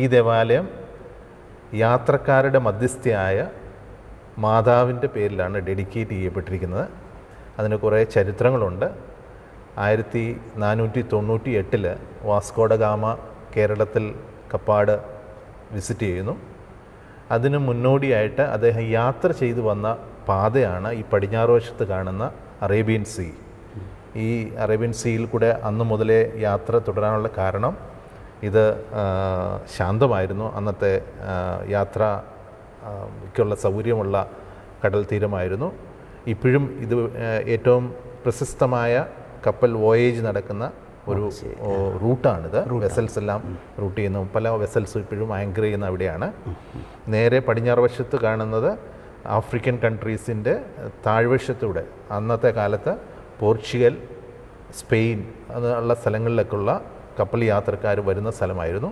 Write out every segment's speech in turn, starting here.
ഈ ദേവാലയം യാത്രക്കാരുടെ മധ്യസ്ഥയായ മാതാവിൻ്റെ പേരിലാണ് ഡെഡിക്കേറ്റ് ചെയ്യപ്പെട്ടിരിക്കുന്നത്. അതിന് കുറേ ചരിത്രങ്ങളുണ്ട്. 1498 വാസ്കോഡ ഗാമ കേരളത്തിൽ കപ്പാട് വിസിറ്റ് ചെയ്യുന്നു. അതിന് മുന്നോടിയായിട്ട് അദ്ദേഹം യാത്ര ചെയ്തു വന്ന പാതയാണ് ഈ പടിഞ്ഞാറ് വശത്ത് കാണുന്ന അറേബ്യൻ സീ. ഈ അറേബ്യൻ സീയിൽ കൂടെ അന്ന് മുതലേ യാത്ര തുടരാനുള്ള കാരണം ഇത് ശാന്തമായിരുന്നു. അന്നത്തെ യാത്രയ്ക്കുള്ള സൗകര്യമുള്ള കടൽ തീരമായിരുന്നു. ഇപ്പോഴും ഇത് ഏറ്റവും പ്രശസ്തമായ കപ്പൽ വോയേജ് നടക്കുന്ന ഒരു റൂട്ടാണിത്. വെസൽസ് എല്ലാം റൂട്ട് ചെയ്യുന്നു. പല വെസൽസും ഇപ്പോഴും ആങ്കർ ചെയ്യുന്ന അവിടെയാണ്. നേരെ പടിഞ്ഞാറ് വശത്ത് കാണുന്നത് ആഫ്രിക്കൻ കൺട്രീസിൻ്റെ താഴ്വശത്തൂടെ അന്നത്തെ കാലത്ത് പോർച്ചുഗൽ, സ്പെയിൻ അതുള്ള സ്ഥലങ്ങളിലേക്കുള്ള കപ്പൽ യാത്രക്കാർ വരുന്ന സ്ഥലമായിരുന്നു.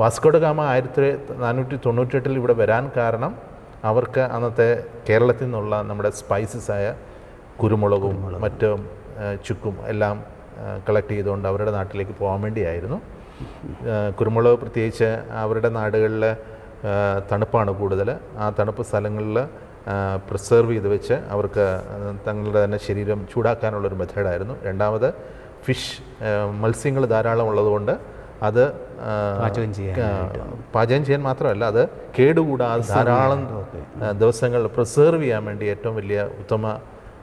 വാസ്കോഡ ഗാമ 1498 ഇവിടെ വരാൻ കാരണം അവർക്ക് അന്നത്തെ കേരളത്തിൽ നിന്നുള്ള നമ്മുടെ സ്പൈസസായ കുരുമുളകും മറ്റും ചുക്കും എല്ലാം കളക്ട് ചെയ്തുകൊണ്ട് അവരുടെ നാട്ടിലേക്ക് പോകാൻ വേണ്ടിയായിരുന്നു. കുരുമുളക് പ്രത്യേകിച്ച് അവരുടെ നാടുകളിൽ തണുപ്പാണ് കൂടുതൽ. ആ തണുപ്പ് സ്ഥലങ്ങളിൽ പ്രിസർവ് ചെയ്ത് വെച്ച് അവർക്ക് തങ്ങളുടെ തന്നെ ശരീരം ചൂടാക്കാനുള്ളൊരു മെത്തേഡായിരുന്നു. രണ്ടാമത് ഫിഷ്, മത്സ്യങ്ങൾ ധാരാളം ഉള്ളതുകൊണ്ട് അത് പാചകം ചെയ്യാൻ മാത്രമല്ല, അത് കേടുകൂടാതെ ധാരാളം ദിവസങ്ങൾ പ്രിസർവ് ചെയ്യാൻ വേണ്ടി ഏറ്റവും വലിയ ഉത്തമ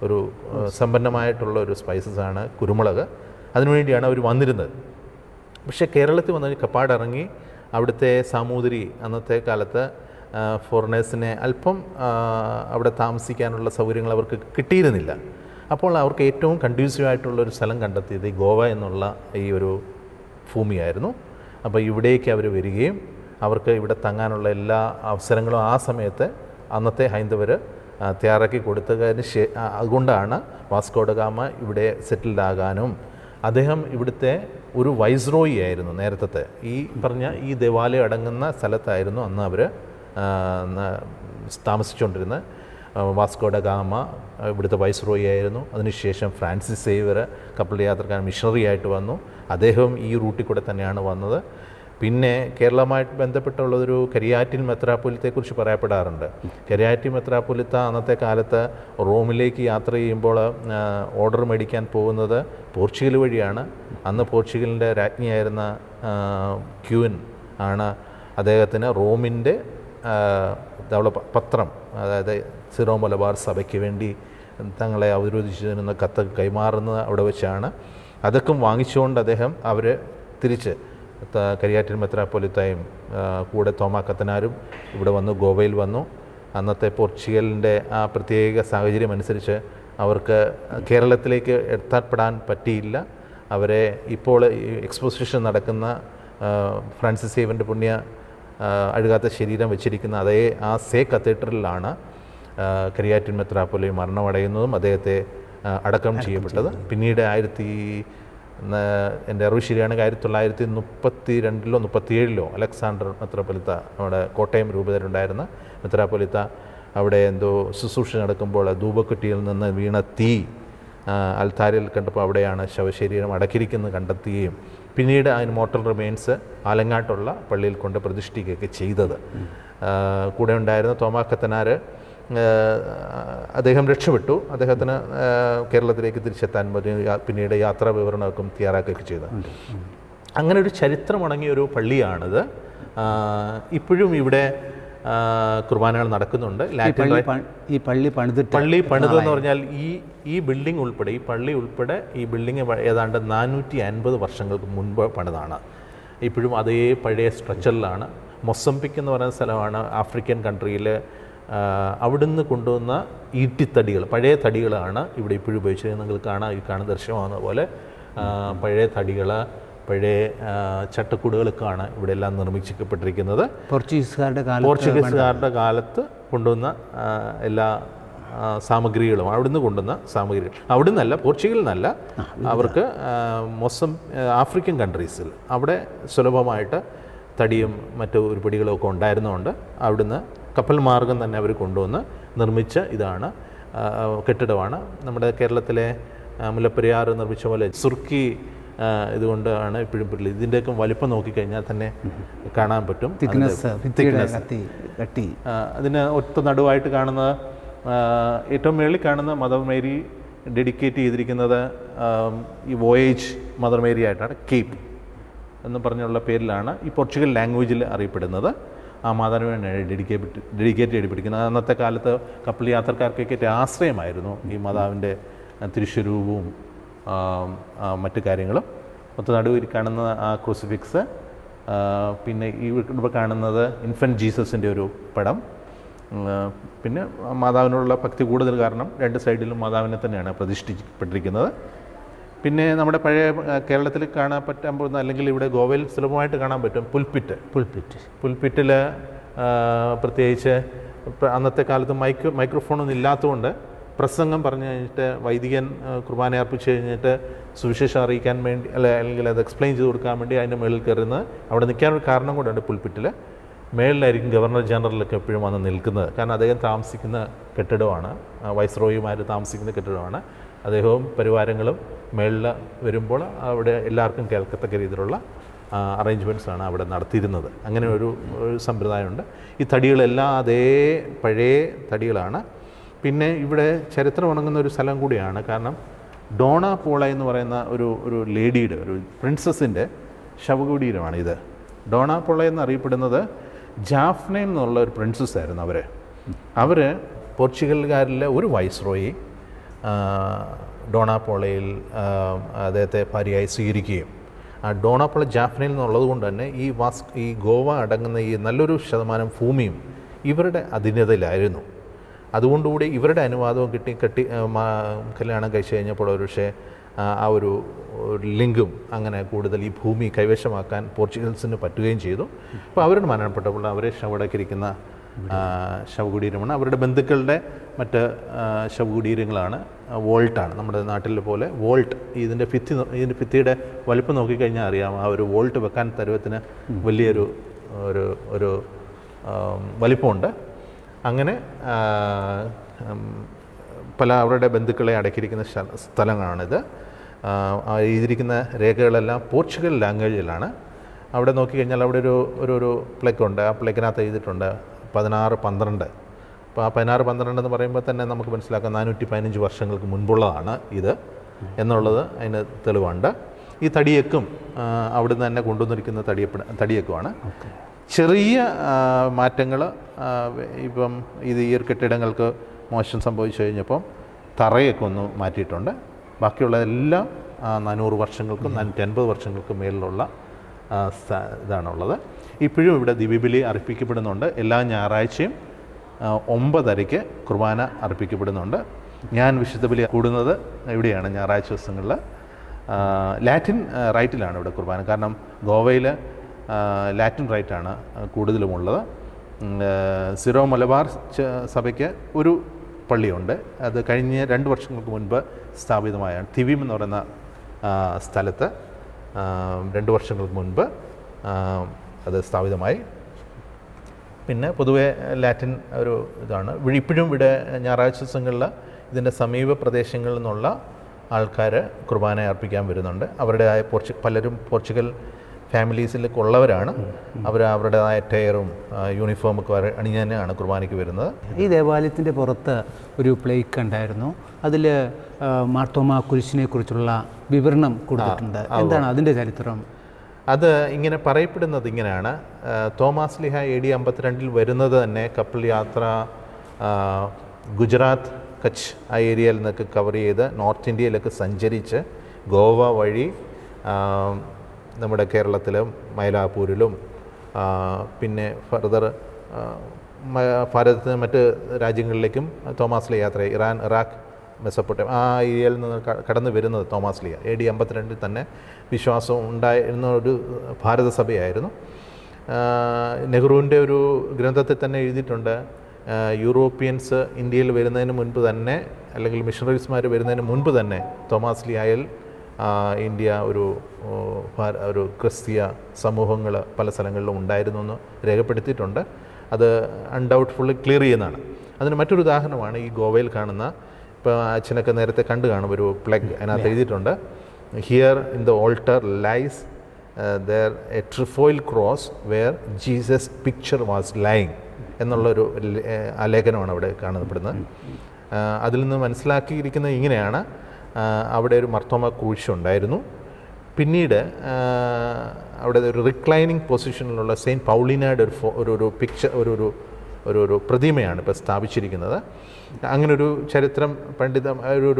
ഒരു സമ്പന്നമായിട്ടുള്ള ഒരു സ്പൈസസാണ് കുരുമുളക്. അതിനുവേണ്ടിയാണ് അവർ വന്നിരുന്നത്. പക്ഷേ കേരളത്തിൽ വന്ന് കപ്പാട് ഇറങ്ങി അവിടുത്തെ സാമൂതിരി അന്നത്തെ കാലത്ത് ഫോറിനേഴ്സിനെ അല്പം അവിടെ താമസിക്കാനുള്ള സൗകര്യങ്ങൾ അവർക്ക് കിട്ടിയിരുന്നില്ല. അപ്പോൾ അവർക്ക് ഏറ്റവും കൺഡ്യൂസീവായിട്ടുള്ളൊരു സ്ഥലം കണ്ടെത്തിയത് ഈ ഗോവ എന്നുള്ള ഈ ഒരു ഭൂമിയായിരുന്നു. അപ്പോൾ ഇവിടേക്ക് അവർ വരികയും അവർക്ക് ഇവിടെ തങ്ങാനുള്ള എല്ലാ അവസരങ്ങളും ആ സമയത്ത് അന്നത്തെ ഹൈന്ദവർ തയ്യാറാക്കി കൊടുത്തതിന് അതുകൊണ്ടാണ് വാസ്കോഡ ഗാമ ഇവിടെ സെറ്റിൽഡ് ആകാനും. അദ്ദേഹം ഇവിടുത്തെ ഒരു വൈസ്രോയി ആയിരുന്നു നേരത്തെ. ഈ പറഞ്ഞ ഈ ദേവാലയം അടങ്ങുന്ന സ്ഥലത്തായിരുന്നു അന്ന് അവർ താമസിച്ചുകൊണ്ടിരുന്നത്. വാസ്കോഡ ഗാമ ഇവിടുത്തെ വൈസ്രോയി ആയിരുന്നു. അതിനുശേഷം ഫ്രാൻസിസ് സേവ്യർ കപ്പൽ യാത്രക്കാരൻ മിഷണറി ആയിട്ട് വന്നു. അദ്ദേഹവും ഈ റൂട്ടിൽ കൂടെ തന്നെയാണ് വന്നത്. പിന്നെ കേരളവുമായിട്ട് ബന്ധപ്പെട്ടുള്ളതൊരു കരിയാറ്റിൻ മെത്രാപ്പൊലിത്തയെക്കുറിച്ച് പറയപ്പെടാറുണ്ട്. കരിയാറ്റിൻ മെത്രാപ്പൊലിത്ത അന്നത്തെ കാലത്ത് റോമിലേക്ക് യാത്ര ചെയ്യുമ്പോൾ ഓർഡർ മേടിക്കാൻ പോകുന്നത് പോർച്ചുഗൽ വഴിയാണ്. അന്ന് പോർച്ചുഗലിൻ്റെ രാജ്ഞിയായിരുന്ന ക്യൂൻ ആണ് അദ്ദേഹത്തിന് റോമിൻ്റെ പത്രം, അതായത് സിറോ മലബാർ സഭയ്ക്ക് വേണ്ടി തങ്ങളെ അവരോധിച്ചിരുന്ന കത്ത് കൈമാറുന്നത് അവിടെ വെച്ചാണ്. അതൊക്കെ വാങ്ങിച്ചുകൊണ്ട് അദ്ദേഹം അവർ തിരിച്ച് കരിയാറ്റിൻ മെത്രാപ്പൊലിത്തയും കൂടെ തോമാ കത്തനാരും ഇവിടെ വന്നു, ഗോവയിൽ വന്നു. അന്നത്തെ പോർച്ചുഗലിൻ്റെ ആ പ്രത്യേക സാഹചര്യം അനുസരിച്ച് അവർക്ക് കേരളത്തിലേക്ക് എത്താപ്പെടാൻ പറ്റിയില്ല. അവരെ ഇപ്പോൾ എക്സ്പോസിഷൻ നടക്കുന്ന ഫ്രാൻസിസ് സേവ്യറിൻ്റെ പുണ്യ അഴുകാത്ത ശരീരം വെച്ചിരിക്കുന്ന അതേ ആ സേ കത്തീഡ്രലിലാണ് കരിയാറ്റിൻ മെത്രാപ്പൊലി മരണമടയുന്നതും അദ്ദേഹത്തെ അടക്കം ചെയ്യപ്പെട്ടത്. പിന്നീട് എൻ്റെ അറിവ് ശരിയാണെങ്കിൽ 1932 37 അലക്സാണ്ടർ മെത്രാപ്പൊലിത്ത, നമ്മുടെ കോട്ടയം രൂപതയിലുണ്ടായിരുന്ന മെത്രാപ്പൊലിത്ത, അവിടെ എന്തോ ശുശ്രൂഷ നടക്കുമ്പോൾ ധൂപക്കുറ്റിയിൽ നിന്ന് വീണ തീ അൽത്താരിൽ കണ്ടപ്പോൾ അവിടെയാണ് ശവശരീരം അടക്കിയിരിക്കുന്നത് കണ്ടെത്തുകയും പിന്നീട് അതിന് മോർട്ടൽ റിമെയിൻസ് ആലങ്ങാട്ടുള്ള പള്ളിയിൽ കൊണ്ട് പ്രതിഷ്ഠിക്കുകയൊക്കെ ചെയ്തത്. കൂടെ ഉണ്ടായിരുന്ന തോമാ കത്തനാർ അദ്ദേഹം രക്ഷപ്പെട്ടു. അദ്ദേഹത്തിന് കേരളത്തിലേക്ക് തിരിച്ചെത്താൻ പിന്നീട് യാത്രാ വിവരണമൊക്കെ തയ്യാറാക്കുകയൊക്കെ ചെയ്തു. അങ്ങനെ ഒരു ചരിത്രമടങ്ങിയൊരു പള്ളിയാണിത്. ഇപ്പോഴും ഇവിടെ കുർബാനകൾ നടക്കുന്നുണ്ട്. ഈ പള്ളി പണിതെന്ന് പറഞ്ഞാൽ ഈ ബിൽഡിംഗ് ഉൾപ്പെടെ, ഈ പള്ളി ഉൾപ്പെടെ ഈ ബിൽഡിംഗ് ഏതാണ്ട് 450 വർഷങ്ങൾക്ക് മുൻപ് പണിതാണ്. ഇപ്പോഴും അതേ പഴയ സ്ട്രക്ചറിലാണ്. മൊസംബിക് എന്ന് പറയുന്ന സ്ഥലമാണ് ആഫ്രിക്കൻ കൺട്രിയിൽ. അവിടുന്ന് കൊണ്ടുവന്ന ഈട്ടിത്തടികൾ, പഴയ തടികളാണ് ഇവിടെ ഇപ്പോഴും ഉപയോഗിച്ചത്. നിങ്ങൾക്ക് കാണാം, ഈ കാണുന്ന ദൃശ്യമാകുന്ന പോലെ പഴയ തടികൾ, പഴയ ചട്ടക്കൂടുകളൊക്കെയാണ് ഇവിടെ എല്ലാം നിർമ്മിക്കപ്പെട്ടിരിക്കുന്നത്. പോർച്ചുഗീസുകാരുടെ കാലത്ത് കൊണ്ടുവന്ന എല്ലാ സാമഗ്രികളും അവിടുന്ന് കൊണ്ടുവന്ന സാമഗ്രികൾ, അവിടുന്നല്ല, പോർച്ചുഗലിൽ നിന്നല്ല, അവർക്ക് ആഫ്രിക്കൻ കൺട്രീസിൽ അവിടെ സുലഭമായിട്ട് തടിയും മറ്റു ഉരുപ്പടികളും ഒക്കെ ഉണ്ടായിരുന്നതുകൊണ്ട് അവിടുന്ന് കപ്പൽ മാർഗം തന്നെ അവർ കൊണ്ടുവന്ന് നിർമ്മിച്ച ഇതാണ്, കെട്ടിടമാണ്. നമ്മുടെ കേരളത്തിലെ മുല്ലപ്പെരിയാർ നിർമ്മിച്ച പോലെ സുർക്കി ഇതുകൊണ്ടാണ് ഇപ്പോഴും പുല്ല്. ഇതിൻ്റെയൊക്കെ വലിപ്പം നോക്കിക്കഴിഞ്ഞാൽ തന്നെ കാണാൻ പറ്റും. അതിന് ഒത്ത നടുവായിട്ട് കാണുന്ന ഏറ്റവും മേളിൽ കാണുന്ന മദർ മേരി ഡെഡിക്കേറ്റ് ചെയ്തിരിക്കുന്നത് ഈ വോയേജ് മദർ മേരി ആയിട്ടാണ്. കേപ്പ് എന്ന് പറഞ്ഞുള്ള പേരിലാണ് ഈ പോർച്ചുഗൽ ലാംഗ്വേജിൽ അറിയപ്പെടുന്നത്. ആ മാതാവിനാണ് ഡെഡിക്കേറ്റ് ചെയ്യപ്പെട്ടിരിക്കുന്നത്. അന്നത്തെ കാലത്ത് കപ്പൽ യാത്രക്കാർക്കൊക്കെ ആശ്രയമായിരുന്നു ഈ മാതാവിൻ്റെ തിരുസ്വരൂപവും മറ്റു കാര്യങ്ങളും. ഒത്ത നടുവിൽ കാണുന്ന ആ ക്രൂസിഫിക്സ്, പിന്നെ ഇവിടെ കാണുന്നത് ഇൻഫൻറ്റ് ജീസസിൻ്റെ ഒരു പടം. പിന്നെ മാതാവിനോടുള്ള ഭക്തി കൂടുതൽ കാരണം രണ്ട് സൈഡിലും മാതാവിനെ തന്നെയാണ് പ്രതിഷ്ഠിക്കപ്പെട്ടിരിക്കുന്നത്. പിന്നെ നമ്മുടെ പഴയ കേരളത്തിൽ കാണാൻ പറ്റാൻ പോകുന്ന, അല്ലെങ്കിൽ ഇവിടെ ഗോവയിൽ സുലഭമായിട്ട് കാണാൻ പറ്റും പുൽപ്പിറ്റിൽ പ്രത്യേകിച്ച് അന്നത്തെ കാലത്ത് മൈക്രോഫോണൊന്നും ഇല്ലാത്തതുകൊണ്ട് പ്രസംഗം പറഞ്ഞു കഴിഞ്ഞിട്ട് വൈദികൻ കുർബാന അർപ്പിച്ച് കഴിഞ്ഞിട്ട് സുവിശേഷം അറിയിക്കാൻ വേണ്ടി അല്ലെങ്കിൽ അത് എക്സ്പ്ലെയിൻ ചെയ്ത് കൊടുക്കാൻ വേണ്ടി അതിൻ്റെ മേളിൽ കയറുന്നത്. അവിടെ നിൽക്കാനൊരു കാരണം കൂടെയുണ്ട്. പുൽപ്പിറ്റിൽ മേളിലായിരിക്കും ഗവർണർ ജനറലൊക്കെ എപ്പോഴും വന്ന് നിൽക്കുന്നത്. കാരണം അദ്ദേഹം താമസിക്കുന്ന കെട്ടിടമാണ്, വൈസ്രോയിമാർ താമസിക്കുന്ന കെട്ടിടമാണ്. അദ്ദേഹവും പരിവാരങ്ങളും മേളിൽ വരുമ്പോൾ അവിടെ എല്ലാവർക്കും കേൾക്കത്തക്ക രീതിയിലുള്ള അറേഞ്ച്മെൻറ്റ്സാണ് അവിടെ നടത്തിയിരുന്നത്. അങ്ങനെ ഒരു സമ്പ്രദായമുണ്ട്. ഈ തടികളെല്ലാം അതേ പഴയ തടികളാണ്. പിന്നെ ഇവിടെ ചരിത്രം ഉണങ്ങുന്ന ഒരു സ്ഥലം കൂടിയാണ്. കാരണം ഡോണ പോള എന്ന് പറയുന്ന ഒരു ലേഡിയുടെ, ഒരു പ്രിൻസസിൻ്റെ ശവകുടീരമാണ് ഇത്. ഡോണ പോള എന്നറിയപ്പെടുന്നത് ജാഫ്നയിൽ നിന്നുള്ള ഒരു പ്രിൻസസ് ആയിരുന്നു. അവർ പോർച്ചുഗൽകാരിലെ ഒരു വൈസ്രോയി ഡോണാപോളയിൽ അദ്ദേഹത്തെ ഭാര്യയായി സ്വീകരിക്കുകയും, ആ ഡോണാപോള ജാഫ്നയിൽ നിന്നുള്ളത് കൊണ്ട് തന്നെ ഈ ഗോവ അടങ്ങുന്ന ഈ നല്ലൊരു ശതമാനം ഭൂമിയും ഇവരുടെ അധീനതയിലായിരുന്നു. അതുകൊണ്ടുകൂടി ഇവരുടെ അനുവാദവും കല്യാണം കഴിച്ചു കഴിഞ്ഞപ്പോൾ ഒരു പക്ഷേ ആ ഒരു ലിങ്കും അങ്ങനെ കൂടുതൽ ഈ ഭൂമി കൈവശമാക്കാൻ പോർച്ചുഗൽസിന് പറ്റുകയും ചെയ്തു. അപ്പോൾ അവരുടെ മരണപ്പെട്ടപ്പോൾ അവരെ ശവടക്കിരിക്കുന്ന ശവകുടീരമാണ്. അവരുടെ ബന്ധുക്കളുടെ മറ്റ് ശവകുടീരങ്ങളാണ് വോൾട്ടാണ്. നമ്മുടെ നാട്ടിൽ പോലെ വോൾട്ട്, ഇതിൻ്റെ ഭിത്തിയുടെ വലുപ്പം നോക്കിക്കഴിഞ്ഞാൽ അറിയാം. ആ ഒരു വോൾട്ട് വെക്കാൻ തരുവത്തിന് വലിയൊരു ഒരു വലിപ്പമുണ്ട്. അങ്ങനെ പല അവരുടെ ബന്ധുക്കളെ അടക്കിയിരിക്കുന്ന സ്ഥലങ്ങളാണിത്. എഴുതിയിരിക്കുന്ന രേഖകളെല്ലാം പോർച്ചുഗൽ ലാംഗ്വേജിലാണ്. അവിടെ നോക്കിക്കഴിഞ്ഞാൽ അവിടെ ഒരു പ്ലേക്കുണ്ട്. ആ പ്ലേക്കിനകത്ത് എഴുതിയിട്ടുണ്ട് 1612. അപ്പോൾ ആ 1612 എന്ന് പറയുമ്പോൾ തന്നെ നമുക്ക് മനസ്സിലാക്കാം 415 വർഷങ്ങൾക്ക് മുൻപുള്ളതാണ് ഇത് എന്നുള്ളത് അതിന് തെളിവുണ്ട്. ഈ തടിയക്കും അവിടെ നിന്ന് തന്നെ കൊണ്ടുവന്നിരിക്കുന്ന തടിയക്കുമാണ്. ചെറിയ മാറ്റങ്ങൾ ഇപ്പം ഈ ഒരു കെട്ടിടങ്ങൾക്ക് മോശം സംഭവിച്ചു കഴിഞ്ഞപ്പം തറയൊക്കെ ഒന്ന് മാറ്റിയിട്ടുണ്ട്. ബാക്കിയുള്ളതെല്ലാം 400 വർഷങ്ങൾക്കും 450 വർഷങ്ങൾക്കും മേളിലുള്ള ഇതാണുള്ളത്. ഇപ്പോഴും ഇവിടെ ദിവ്യബലി അർപ്പിക്കപ്പെടുന്നുണ്ട്. എല്ലാ ഞായറാഴ്ചയും 9:30 കുർബാന അർപ്പിക്കപ്പെടുന്നുണ്ട്. ഞാൻ വിശുദ്ധ ബലി കൂടുന്നത് ഇവിടെയാണ് ഞായറാഴ്ച ദിവസങ്ങളിൽ. ലാറ്റിൻ റൈറ്റിലാണ് ഇവിടെ കുർബാന. കാരണം ഗോവയിൽ ലാറ്റിൻ റൈറ്റാണ് കൂടുതലുമുള്ളത്. സിറോ മലബാർ സഭയ്ക്ക് ഒരു പള്ളിയുണ്ട്. അത് കഴിഞ്ഞ 2 വർഷങ്ങൾക്ക് മുൻപ് സ്ഥാപിതമായാണ്. തിവിം എന്ന് പറയുന്ന സ്ഥലത്ത് 2 വർഷങ്ങൾക്ക് മുൻപ് അത് സ്ഥാപിതമായി. പിന്നെ പൊതുവെ ലാറ്റിൻ ഒരു ഇതാണ്. ഇപ്പോഴും ഇവിടെ ഞായറാഴ്ച ദിവസങ്ങളിൽ ഇതിൻ്റെ സമീപ പ്രദേശങ്ങളിൽ നിന്നുള്ള ആൾക്കാർ കുർബാന അർപ്പിക്കാൻ വരുന്നുണ്ട്. അവരുടേതായ പലരും പോർച്ചുഗൽ ഫാമിലീസിലൊക്കെ ഉള്ളവരാണ്. അവരുടേതായ ടയറും യൂണിഫോമൊക്കെ അണിഞ്ഞ് തന്നെയാണ് കുർബാനയ്ക്ക് വരുന്നത്. ഈ ദേവാലയത്തിൻ്റെ പുറത്ത് ഒരു പ്ലേക്ക് ഉണ്ടായിരുന്നു. അതിൽ മാർത്തോമാ കുരിശിനെ കുറിച്ചുള്ള വിവരണം കൊടുത്തിട്ടുണ്ട്. എന്താണ് അതിൻ്റെ ചരിത്രം? അത് ഇങ്ങനെ പറയപ്പെടുന്നത് ഇങ്ങനെയാണ്. തോമാസ് ലീഹ AD 52 വരുന്നത് തന്നെ കപ്പൽ യാത്ര ഗുജറാത്ത്, കച്ച് ആ ഏരിയയിൽ നിന്നൊക്കെ കവർ ചെയ്ത് നോർത്ത് ഇന്ത്യയിലൊക്കെ സഞ്ചരിച്ച് ഗോവ വഴി നമ്മുടെ കേരളത്തിലും മൈലാപ്പൂരിലും പിന്നെ ഫർദർ ഭാരതത്തിന് മറ്റ് രാജ്യങ്ങളിലേക്കും തോമാസ് ലീഹ യാത്ര, ഇറാൻ, ഇറാഖ്, മെസ്സപ്പൊട്ടേമിയ ആ ഏരിയയിൽ നിന്ന് കടന്നു വരുന്നത് തോമാസ് ലീഹ. AD 52 തന്നെ വിശ്വാസം ഉണ്ടായിരുന്ന ഒരു ഭാരതസഭയായിരുന്നു. നെഹ്റുവിൻ്റെ ഒരു ഗ്രന്ഥത്തിൽ തന്നെ എഴുതിയിട്ടുണ്ട്, യൂറോപ്യൻസ് ഇന്ത്യയിൽ വരുന്നതിന് മുൻപ് തന്നെ, അല്ലെങ്കിൽ മിഷണറീസ്മാർ വരുന്നതിന് മുൻപ് തന്നെ തോമാസ് ലീഹയിൽ ഇന്ത്യ ഒരു ക്രിസ്തീയ സമൂഹങ്ങൾ പല സ്ഥലങ്ങളിലും ഉണ്ടായിരുന്നു എന്ന് രേഖപ്പെടുത്തിയിട്ടുണ്ട്. അത് അൺഡൗട്ട്ഫുള്ളി ക്ലിയർ ചെയ്യുന്നതാണ്. അതിന് മറ്റൊരു ഉദാഹരണമാണ് ഈ ഗോവയിൽ കാണുന്ന, ഇപ്പോൾ അച്ഛനൊക്കെ നേരത്തെ കണ്ടു കാണും, ഒരു പ്ലഗ് അതിനകത്ത് എഴുതിയിട്ടുണ്ട്, here in the altar lies there a trefoil cross where Jesus picture was lying എന്നുള്ളൊരു ആലേഖനമാണ് അവിടെ കാണപ്പെടുന്നത്. അതിൽ നിന്ന് മനസ്സിലാക്കിയിരിക്കുന്നത് ഇങ്ങനെയാണ്, അവിടെ ഒരു മർത്തോമ ക്രൂശുണ്ടായിരുന്നു. പിന്നീട് അവിടെ ഒരു റിക്ലൈനിങ് പൊസിഷനിലുള്ള സെയിൻറ്റ് പൗളീനയുടെ ഒരു പിക്ചർ ഒരു പ്രതിമയാണ് ഇപ്പോൾ സ്ഥാപിച്ചിരിക്കുന്നത്. അങ്ങനൊരു ചരിത്രം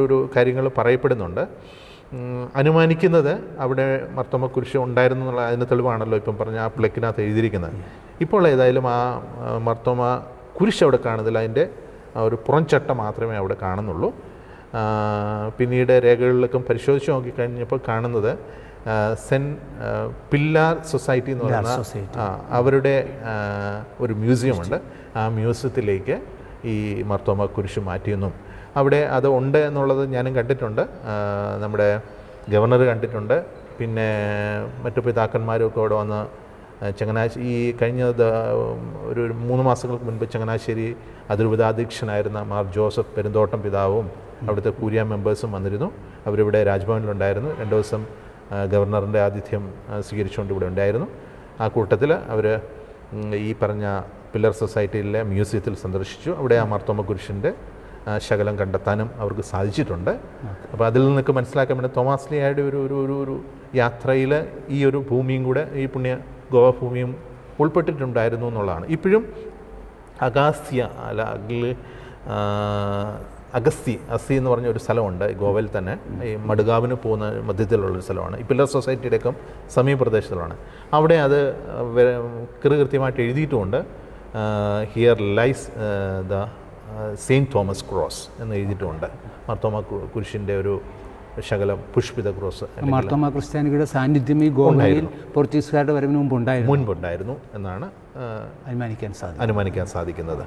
ഒരു കാര്യങ്ങൾ പറയപ്പെടുന്നുണ്ട്. അനുമാനിക്കുന്നത് അവിടെ മർത്തോമ കുരിശ് ഉണ്ടായിരുന്നു എന്നുള്ള അതിന് തെളിവാണല്ലോ ഇപ്പം പറഞ്ഞ ആ പ്ലക്കിനകത്ത് എഴുതിയിരിക്കുന്നത്. ഇപ്പോൾ ഏതായാലും ആ മർത്തോമ കുരിശ് അവിടെ കാണുന്നില്ല, അതിൻ്റെ ഒരു പുറംചട്ട മാത്രമേ അവിടെ കാണുന്നുള്ളൂ. പിന്നീട് രേഖകളിലൊക്കെ പരിശോധിച്ച് നോക്കിക്കഴിഞ്ഞപ്പോൾ കാണുന്നത് സെൻറ്റ് പില്ലാർ സൊസൈറ്റി എന്ന് പറയുന്ന അവരുടെ ഒരു മ്യൂസിയമുണ്ട്. ആ മ്യൂസിയത്തിലേക്ക് ഈ മർത്തോമ കുരിശ് മാറ്റിയെന്നും അവിടെ അത് ഉണ്ട് എന്നുള്ളത് ഞാനും കണ്ടിട്ടുണ്ട്. നമ്മുടെ ഗവർണർ കണ്ടിട്ടുണ്ട്. പിന്നെ മറ്റു പിതാക്കന്മാരും ഒക്കെ അവിടെ വന്ന് ചങ്ങനാശ്ശേരി ഈ കഴിഞ്ഞ ഒരു 3 മാസങ്ങൾക്ക് മുൻപ് ചങ്ങനാശ്ശേരി അതിരൂപതാധ്യക്ഷനായിരുന്ന മാർ ജോസഫ് പെരുന്തോട്ടം പിതാവും അവിടുത്തെ കൂരിയ മെമ്പേഴ്സും വന്നിരുന്നു. അവരിവിടെ രാജ്ഭവനിലുണ്ടായിരുന്നു. 2 ദിവസം ഗവർണറിൻ്റെ ആതിഥ്യം സ്വീകരിച്ചുകൊണ്ട് ഇവിടെ ഉണ്ടായിരുന്നു. ആ കൂട്ടത്തിൽ അവർ ഈ പറഞ്ഞ പില്ലർ സൊസൈറ്റിയിലെ മ്യൂസിയത്തിൽ സന്ദർശിച്ചു. അവിടെ ആ മർത്തോമ കുരിശിൻ്റെ ശകലം കണ്ടെത്താനും അവർക്ക് സാധിച്ചിട്ടുണ്ട്. അപ്പോൾ അതിൽ നിന്നൊക്കെ മനസ്സിലാക്കാൻ വേണ്ടി തോമാസ് ലീഹായുടെ ഒരു യാത്രയിൽ ഈ ഒരു ഭൂമിയും കൂടെ, ഈ പുണ്യ ഗോവ ഭൂമിയും ഉൾപ്പെട്ടിട്ടുണ്ടായിരുന്നു എന്നുള്ളതാണ്. ഇപ്പോഴും അഗസ്തി എന്ന് പറഞ്ഞ ഒരു സ്ഥലമുണ്ട് ഗോവയിൽ തന്നെ, ഈ മഡ്ഗാവിന് പോകുന്ന മധ്യത്തിലുള്ളൊരു സ്ഥലമാണ്. ഈ പില്ലർ സൊസൈറ്റിയുടെയൊക്കെ സമീപപ്രദേശത്തിലാണ്. അവിടെ അത് കൃത്യമായിട്ട് എഴുതിയിട്ടുമുണ്ട്. Here lies the saint Thomas cross എന്ന് എഴുതിയിട്ടുമുണ്ട്. മർത്തോമ കുരിശിൻ്റെ ഒരു ശകലം പുഷ്പിത ക്രോസ്. മാർത്തോമ ക്രിസ്ത്യാനികളുടെ സാന്നിധ്യം ഈ ഗോവയിൽ പോർച്ചുഗീസുകാരുടെ വരവിന് മുമ്പുണ്ടായിരുന്നു എന്നാണ് അനുമാനിക്കാൻ സാധിക്കുന്നത്.